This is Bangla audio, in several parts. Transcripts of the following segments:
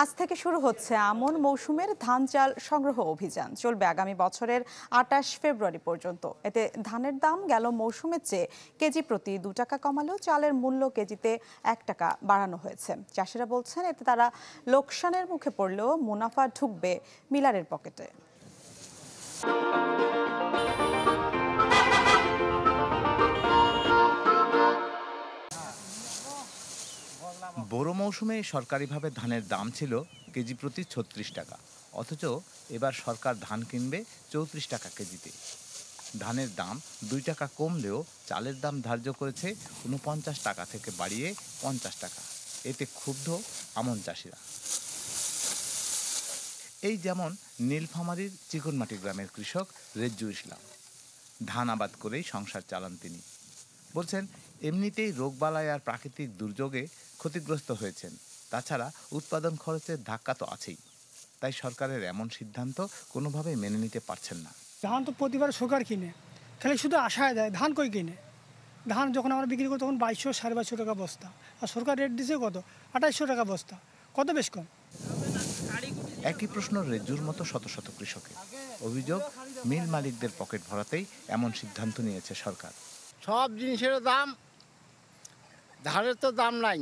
আজ থেকে শুরু হচ্ছে আমন মৌসুমের ধান চাল সংগ্রহ অভিযান। চলবে আগামী বছরের ২৮ ফেব্রুয়ারি পর্যন্ত। এতে ধানের দাম গেল মৌসুমের চেয়ে কেজি প্রতি ২ টাকা কমালেও চালের মূল্য কেজিতে ১ টাকা বাড়ানো হয়েছে। চাষিরা বলছেন এতে তারা লোকসানের মুখে পড়লেও মুনাফা ঢুকবে মিলারের পকেটে। বোরো মৌসুমে সরকারিভাবে ধানের দাম ছিল কেজি প্রতি ৩৬ টাকা, অথচ এবার সরকার ধান কিনবে ৩৪ টাকা কেজিতে। ধানের দাম ২ টাকা কমলেও চালের দাম ধার্য করেছে ৪৯ টাকা থেকে বাড়িয়ে ৫০ টাকা। এতে ক্ষুব্ধ আমন চাষিরা। এই যেমন নীলফামারীর চিকনমাটি গ্রামের কৃষক রেজ্জু ইসলাম। ধান আবাদ করেই সংসার চালান তিনি। বলছেন এমনিতেই রোগবালাই আর প্রাকৃতিক দুর্যোগে ক্ষতিগ্রস্ত হয়েছেন, তাছাড়া উৎপাদন খরচের ধাক্কা তো আছেই। তাই সরকারের এমন সিদ্ধান্ত কোনোভাবেই মেনে নিতে পারছেন না। ধান তো প্রতিবার সরকার কিনে, খালি শুধু আশায় দেয়, ধান কই কিনে। ধান যখন আমরা বিক্রি করি তখন ২২০০ ২২৫০ টাকা বস্তা, আর সরকার রেট দিচ্ছে কত ২৮০০ টাকা বস্তা, কত বেশ কম। একই প্রশ্ন রেজ্জুর মতো শত শত কৃষকের। অভিযোগ মিল মালিকদের পকেট ভরাতেই এমন সিদ্ধান্ত নিয়েছে সরকার। সব জিনিসের দাম, ধানের তো দাম নাই,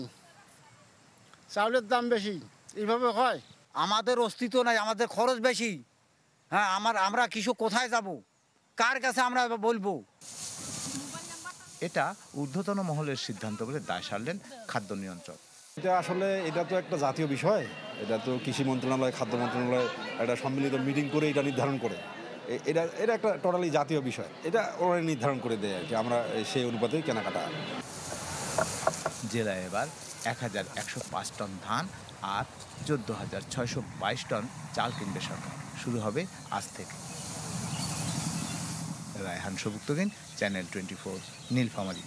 চাউলের দাম বেশি, এইভাবে হয়। আমাদের অস্তিত্ব নাই, আমাদের খরচ বেশি। হ্যাঁ, আমরা কৃষক কোথায় যাব, কার কাছে আমরা বলবো? এটা ঊর্ধ্বতন মহলের সিদ্ধান্ত বলে দায় সারলেন খাদ্য নিয়ন্ত্রক। এটা তো একটা জাতীয় বিষয়। এটা তো কৃষি মন্ত্রণালয়, খাদ্য মন্ত্রণালয় একটা সম্মিলিত মিটিং করে এটা নির্ধারণ করে। এটা একটা টোটালি জাতীয় বিষয়। এটা ওরা নির্ধারণ করে দেয় আর কি, আমরা সেই অনুপাতেই কেনাকাটা। জেলায় এবার ১১০৫ টন ধান আর ১৪৬২২ টন চাল কিনবে সরকার। শুরু হবে আজ থেকে। রায়হান সবুক্তগিন, চ্যানেল 24, নীলফামারী।